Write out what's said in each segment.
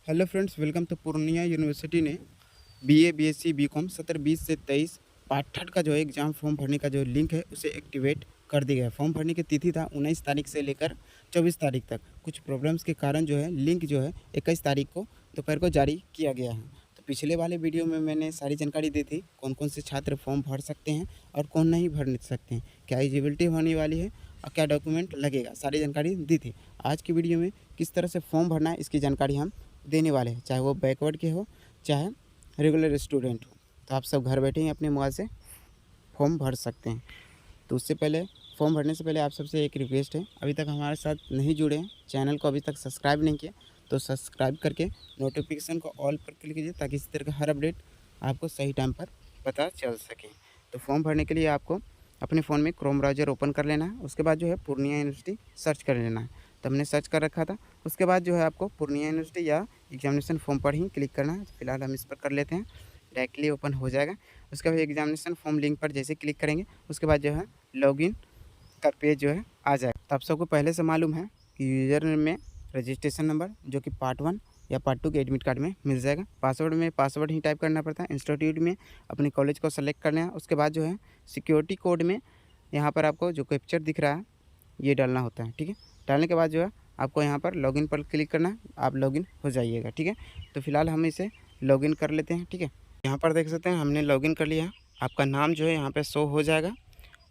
Hello friends, welcome to Purnia university ने BA, BSc, BCom सत्र 20 से 23 पार्ट थर्ड का जो है एग्ज़ाम फॉर्म भरने का जो लिंक है उसे एक्टिवेट कर दिया गया है। फॉर्म भरने की तिथि था 19 तारीख से लेकर 24 तारीख तक। कुछ प्रॉब्लम्स के कारण जो है लिंक जो है 21 तारीख को दोपहर को जारी किया गया है। तो पिछले वाले वीडियो में मैंने सारी जानकारी दी थी कौन कौन से छात्र फॉर्म भर सकते हैं और कौन नहीं भर सकते हैं, क्या एलिजिबिलिटी होने वाली है और क्या डॉक्यूमेंट लगेगा, सारी जानकारी दी थी। आज की वीडियो में किस तरह से फॉर्म भरना है इसकी जानकारी हम देने वाले हैं, चाहे वो बैकवर्ड के हो चाहे रेगुलर स्टूडेंट हो। तो आप सब घर बैठे ही अपने मोबाइल से फॉर्म भर सकते हैं। तो उससे पहले फॉर्म भरने से पहले आप सबसे एक रिक्वेस्ट है, अभी तक हमारे साथ नहीं जुड़े हैं, चैनल को अभी तक सब्सक्राइब नहीं किया तो सब्सक्राइब करके नोटिफिकेशन को ऑल पर क्लिक कीजिए ताकि इसी तरह का हर अपडेट आपको सही टाइम पर पता चल सके। तो फॉर्म भरने के लिए आपको अपने फ़ोन में क्रोम ब्राउज़र ओपन कर लेना है। उसके बाद जो है पूर्णिया यूनिवर्सिटी सर्च कर लेना है। तो हमने सर्च कर रखा था। उसके बाद जो है आपको पूर्णिया यूनिवर्सिटी या एग्जामिनेशन फॉर्म पर ही क्लिक करना है। फिलहाल हम इस पर कर लेते हैं, डायरेक्टली ओपन हो जाएगा। उसके बाद एग्जामिनेशन फॉर्म लिंक पर जैसे क्लिक करेंगे उसके बाद जो है लॉगिन का पेज जो है आ जाएगा। तो आप सबको पहले से मालूम है कि यूज़र में रजिस्ट्रेशन नंबर जो कि पार्ट 1 या पार्ट 2 के एडमिट कार्ड में मिल जाएगा। पासवर्ड में पासवर्ड ही टाइप करना पड़ता है। इंस्टीट्यूट में अपने कॉलेज को सेलेक्ट करना है। उसके बाद जो है सिक्योरिटी कोड में यहाँ पर आपको जो कैप्चर दिख रहा है ये डालना होता है, ठीक है। डालने के बाद जो है आपको यहाँ पर लॉगिन पर क्लिक करना है, आप लॉगिन हो जाइएगा, ठीक है। तो फिलहाल हम इसे लॉगिन कर लेते हैं, ठीक है। यहाँ पर देख सकते हैं हमने लॉगिन कर लिया। आपका नाम जो है यहाँ पे शो हो जाएगा।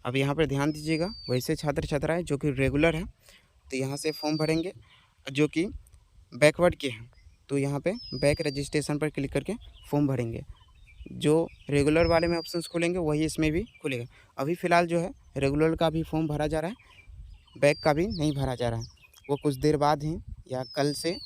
अब यहाँ पर ध्यान दीजिएगा, वैसे छात्र छात्राएँ जो कि रेगुलर है तो यहाँ से फॉर्म भरेंगे, जो कि बैकवर्ड के हैं तो यहाँ पे बैक रजिस्ट्रेशन पर क्लिक करके फॉर्म भरेंगे। जो रेगुलर वाले में ऑप्शंस खुलेंगे वही इसमें भी खुलेगा। अभी फ़िलहाल जो है रेगुलर का भी फॉर्म भरा जा रहा है, बैक का भी नहीं भरा जा रहा है। वो कुछ देर बाद ही या कल से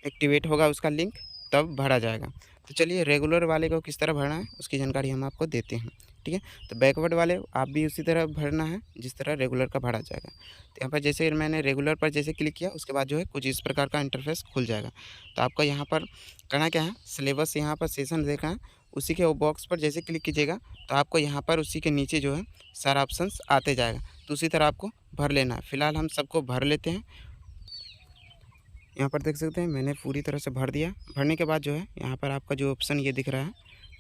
एक्टिवेट होगा उसका लिंक, तब भरा जाएगा। तो चलिए रेगुलर वाले को किस तरह भरना है उसकी जानकारी हम आपको देते हैं, ठीक है। तो बैकवर्ड वाले आप भी उसी तरह भरना है जिस तरह रेगुलर का भरा जाएगा। तो यहाँ पर जैसे मैंने रेगुलर पर जैसे क्लिक किया उसके बाद जो है कुछ इस प्रकार का इंटरफेस खुल जाएगा। तो आपको यहाँ पर करना क्या है, सिलेबस यहाँ पर सेशन देखना है, उसी के बॉक्स पर जैसे क्लिक कीजिएगा तो आपको यहाँ पर उसी के नीचे जो है सारा ऑप्शंस आते जाएगा। तो उसी तरह आपको भर लेना है। फ़िलहाल हम सबको भर लेते हैं। यहाँ पर देख सकते हैं मैंने पूरी तरह से भर दिया। भरने के बाद जो है यहाँ पर आपका जो ऑप्शन ये दिख रहा है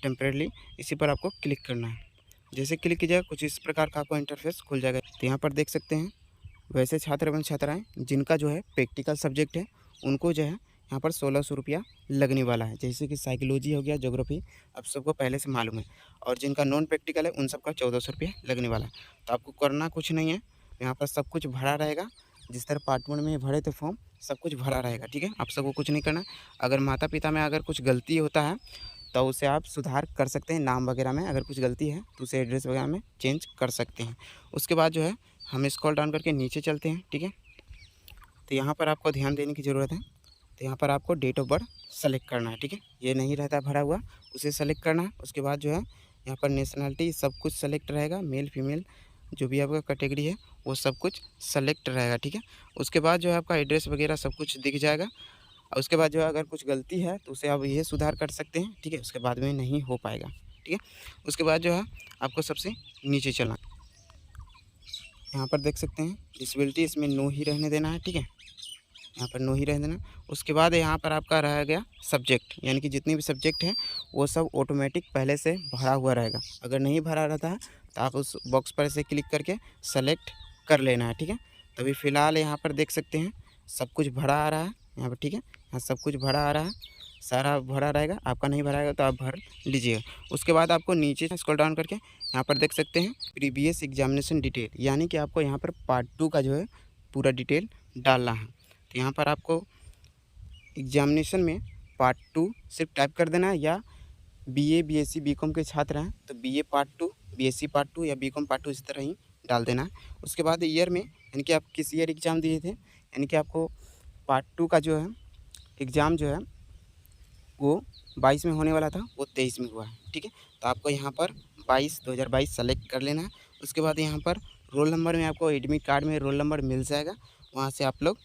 टेम्परेरी, इसी पर आपको क्लिक करना है। जैसे क्लिक कीजिएगा कुछ इस प्रकार का आपको इंटरफेस खुल जाएगा। तो यहाँ पर देख सकते हैं वैसे छात्र एवं छात्राएँ जिनका जो है प्रैक्टिकल सब्जेक्ट है उनको जो है यहाँ पर 1600 रुपया लगने वाला है। जैसे कि साइकोलॉजी हो गया, ज्योग्राफी, अब सबको पहले से मालूम है। और जिनका नॉन प्रैक्टिकल है उन सबका 1400 रुपया लगने वाला है। तो आपको करना कुछ नहीं है, यहाँ पर सब कुछ भरा रहेगा। जिस तरह पार्ट 1 में भरे थे फॉर्म सब कुछ भरा रहेगा, ठीक है। आप सबको कुछ नहीं करना। अगर माता पिता में अगर कुछ गलती होता है तो उसे आप सुधार कर सकते हैं। नाम वगैरह में अगर कुछ गलती है तो उसे एड्रेस वगैरह में चेंज कर सकते हैं। उसके बाद जो है हम स्क्रॉल डाउन करके नीचे चलते हैं, ठीक है। तो यहाँ पर आपको ध्यान देने की ज़रूरत है। तो यहाँ पर आपको डेट ऑफ बर्थ सेलेक्ट करना है, ठीक है। ये नहीं रहता भरा हुआ, उसे सेलेक्ट करना है। उसके बाद जो है यहाँ पर नेशनलिटी सब कुछ सेलेक्ट रहेगा, मेल फीमेल जो भी आपका कैटेगरी है वो सब कुछ सेलेक्ट रहेगा, ठीक है। उसके बाद जो है आपका एड्रेस वगैरह सब कुछ दिख जाएगा। और उसके बाद जो है अगर कुछ गलती है तो उसे आप ये सुधार कर सकते हैं, ठीक है। उसके बाद में नहीं हो पाएगा, ठीक है। उसके बाद जो है आपको सबसे नीचे चलना। यहाँ पर देख सकते हैं डिसेबिलिटी, इसमें नो ही रहने देना है, ठीक है। यहाँ पर नो ही रहने देना। उसके बाद यहाँ पर आपका रह गया सब्जेक्ट, यानी कि जितनी भी सब्जेक्ट हैं वो सब ऑटोमेटिक पहले से भरा हुआ रहेगा। अगर नहीं भरा रहता है तो आप उस बॉक्स पर से क्लिक करके सेलेक्ट कर लेना है, ठीक है। तो अभी फ़िलहाल यहाँ पर देख सकते हैं सब कुछ भरा आ रहा है यहाँ पर, ठीक है। यहाँ सब कुछ भरा आ रहा है, सारा भरा रहेगा। आपका नहीं भरा रहेगा तो आप भर लीजिएगा। उसके बाद आपको नीचे स्क्रॉल डाउन करके यहाँ पर देख सकते हैं प्रीवियस एग्जामिनेशन डिटेल, यानी कि आपको यहाँ पर पार्ट 2 का जो है पूरा डिटेल डालना है। तो यहाँ पर आपको एग्जामिनेशन में पार्ट 2 सिर्फ टाइप कर देना है, या बीए, बीएससी, बीकॉम के छात्र हैं तो बीए पार्ट 2, बीएससी पार्ट 2 या बीकॉम पार्ट 2 इस तरह ही डाल देना है। उसके बाद ईयर में, यानी कि आप किस ईयर एग्ज़ाम दिए थे, यानी कि आपको पार्ट 2 का जो है एग्ज़ाम जो है वो 22 में होने वाला था, वो 23 में हुआ है, ठीक है। तो आपको यहाँ पर 2022 सेलेक्ट कर लेना है। उसके बाद यहाँ पर रोल नंबर में आपको एडमिट कार्ड में रोल नंबर मिल जाएगा, वहाँ से आप लोग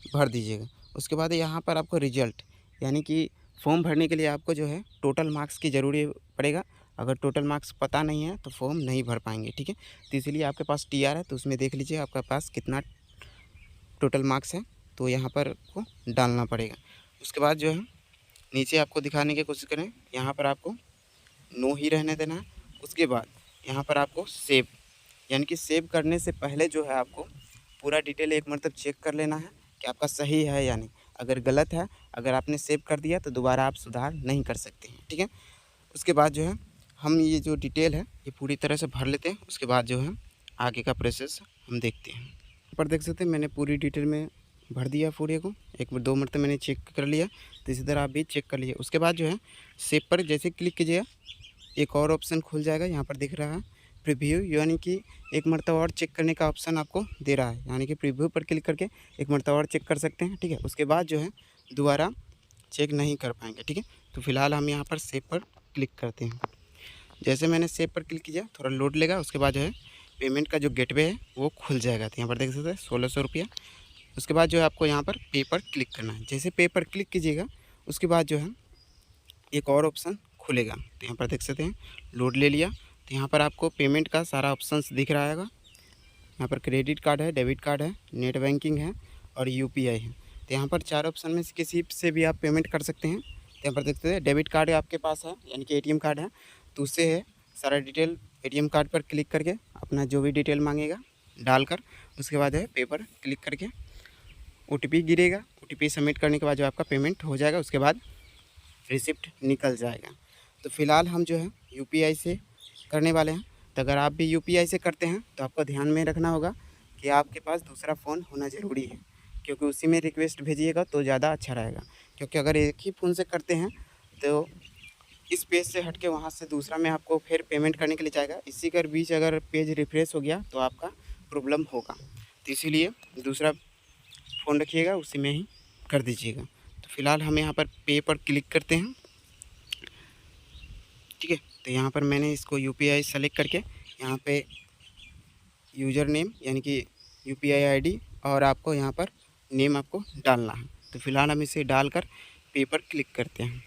भर दीजिएगा। उसके बाद यहाँ पर आपको रिजल्ट, यानी कि फॉर्म भरने के लिए आपको जो है टोटल मार्क्स की ज़रूरी पड़ेगा। अगर टोटल मार्क्स पता नहीं है तो फॉर्म नहीं भर पाएंगे, ठीक है। तो इसीलिए आपके पास टीआर है तो उसमें देख लीजिए आपके पास कितना टोटल मार्क्स है, तो यहाँ पर को डालना पड़ेगा। उसके बाद जो है नीचे आपको दिखाने की कोशिश करें, यहाँ पर आपको नो ही रहने देना है। उसके बाद यहाँ पर आपको सेव, यानी कि सेव करने से पहले जो है आपको पूरा डिटेल एक मतलब चेक कर लेना है कि आपका सही है या नहीं। अगर गलत है, अगर आपने सेव कर दिया तो दोबारा आप सुधार नहीं कर सकते हैं, ठीक है। उसके बाद जो है हम ये जो डिटेल है ये पूरी तरह से भर लेते हैं। उसके बाद जो है आगे का प्रोसेस हम देखते हैं। यहाँ पर देख सकते हैं मैंने पूरी डिटेल में भर दिया पूरे को, एक बार 2 मरतबा मैंने चेक कर लिया, तो इसी तरह आप भी चेक कर लीजिए। उसके बाद जो है सेव पर जैसे क्लिक कीजिएगा, एक और ऑप्शन खुल जाएगा, यहाँ पर दिख रहा है प्रीव्यू, यानी कि एक मरतबा और चेक करने का ऑप्शन आपको दे रहा है, यानी कि प्रीव्यू पर क्लिक करके एक मरतबा और चेक कर सकते हैं, ठीक है। उसके बाद जो है दोबारा चेक नहीं कर पाएंगे, ठीक है। तो फिलहाल हम यहाँ पर सेव पर क्लिक करते हैं। जैसे मैंने सेव पर क्लिक किया, थोड़ा लोड लेगा, उसके बाद जो है पेमेंट का जो गेटवे है वो खुल जाएगा। तो यहाँ पर देख सकते हैं 1600 रुपया। उसके बाद जो है आपको यहाँ पर पे पर क्लिक करना है। जैसे पे पर क्लिक कीजिएगा, उसके बाद जो है एक और ऑप्शन खुलेगा। तो यहाँ पर देख सकते हैं लोड ले लिया। तो यहाँ पर आपको पेमेंट का सारा ऑप्शंस दिख रहा है। यहाँ पर क्रेडिट कार्ड है, डेबिट कार्ड है, नेट बैंकिंग है और यूपीआई है। तो यहाँ पर 4 ऑप्शन में से किसी से भी आप पेमेंट कर सकते हैं। तो यहाँ पर देखते हैं डेबिट कार्ड आपके पास है, यानी कि एटीएम कार्ड है, तो उससे है सारा डिटेल एटीएम कार्ड पर क्लिक करके अपना जो भी डिटेल मांगेगा डालकर, उसके बाद है पे पर क्लिक करके ओटीपी गिरेगा। ओटीपी सबमिट करने के बाद जो आपका पेमेंट हो जाएगा, उसके बाद रिसिप्ट निकल जाएगा। तो फ़िलहाल हम जो है यूपीआई से करने वाले हैं। तो अगर आप भी यूपीआई से करते हैं तो आपको ध्यान में रखना होगा कि आपके पास दूसरा फ़ोन होना ज़रूरी है, क्योंकि उसी में रिक्वेस्ट भेजिएगा तो ज़्यादा अच्छा रहेगा। क्योंकि अगर एक ही फ़ोन से करते हैं तो इस पेज से हट के वहाँ से दूसरा में आपको फिर पेमेंट करने के लिए जाएगा। इसी के बीच अगर पेज रिफ्रेश हो गया तो आपका प्रॉब्लम होगा। तो इसीलिए दूसरा फ़ोन रखिएगा, उसी में ही कर दीजिएगा। तो फ़िलहाल हम यहाँ पर पे पर क्लिक करते हैं, ठीक है। तो यहाँ पर मैंने इसको यूपीआई सेलेक्ट करके यहाँ पे यूज़र नेम यानी कि यूपीआई आईडी और आपको यहाँ पर नेम आपको डालना है। तो फ़िलहाल हम इसे डालकर पे पर क्लिक करते हैं।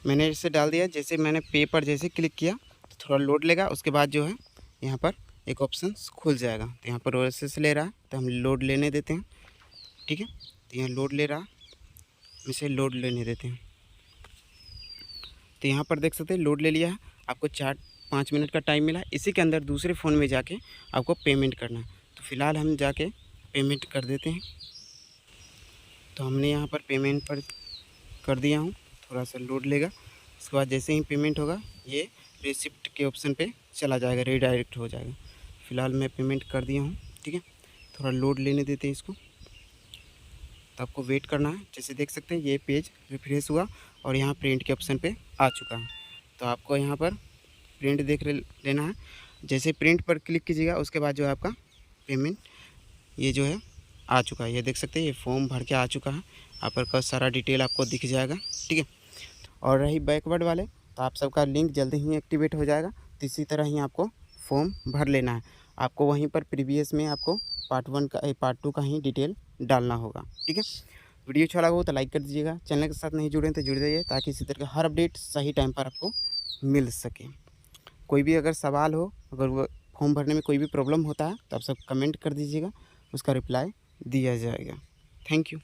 मैंने इसे डाल दिया। जैसे मैंने पे पर जैसे क्लिक किया तो थोड़ा लोड लेगा, उसके बाद जो है यहाँ पर एक ऑप्शन खुल जाएगा। तो यहाँ पर प्रोसेस ले रहा है, तो हम लोड लेने देते हैं, ठीक है। तो यहाँ लोड ले रहा, इसे लोड लेने देते हैं। तो यहाँ पर देख सकते हैं लोड ले लिया है। आपको 4-5 मिनट का टाइम मिला। इसी के अंदर दूसरे फ़ोन में जाके आपको पेमेंट करना है। तो फ़िलहाल हम जाके पेमेंट कर देते हैं। तो हमने यहाँ पर पेमेंट पर कर दिया हूँ, थोड़ा सा लोड लेगा। उसके बाद जैसे ही पेमेंट होगा ये रिसिप्ट के ऑप्शन पे चला जाएगा, रीडायरेक्ट हो जाएगा। फ़िलहाल मैं पेमेंट कर दिया हूँ, ठीक है। थोड़ा लोड लेने देते हैं इसको। तो आपको वेट करना है। जैसे देख सकते हैं ये पेज रिफ्रेश हुआ और यहाँ प्रिंट के ऑप्शन पे आ चुका है। तो आपको यहाँ पर प्रिंट देख लेना है। जैसे प्रिंट पर क्लिक कीजिएगा, उसके बाद जो है आपका पेमेंट ये जो है आ चुका है। ये देख सकते हैं ये फॉर्म भर के आ चुका है। यहाँ पर का सारा डिटेल आपको दिख जाएगा, ठीक है। और रही बैकवर्ड वाले, तो आप सबका लिंक जल्दी ही एक्टिवेट हो जाएगा। तो इसी तरह ही आपको फॉर्म भर लेना है। आपको वहीं पर प्रीवियस में आपको पार्ट 1 का पार्ट 2 का ही डिटेल डालना होगा, ठीक है। वीडियो अच्छा लगा हो तो लाइक कर दीजिएगा। चैनल के साथ नहीं जुड़े हैं तो जुड़ जाइए, ताकि इसी तरह का हर अपडेट सही टाइम पर आपको मिल सके। कोई भी अगर सवाल हो, अगर वो फॉर्म भरने में कोई भी प्रॉब्लम होता है तो आप सब कमेंट कर दीजिएगा, उसका रिप्लाई दिया जाएगा। Thank you.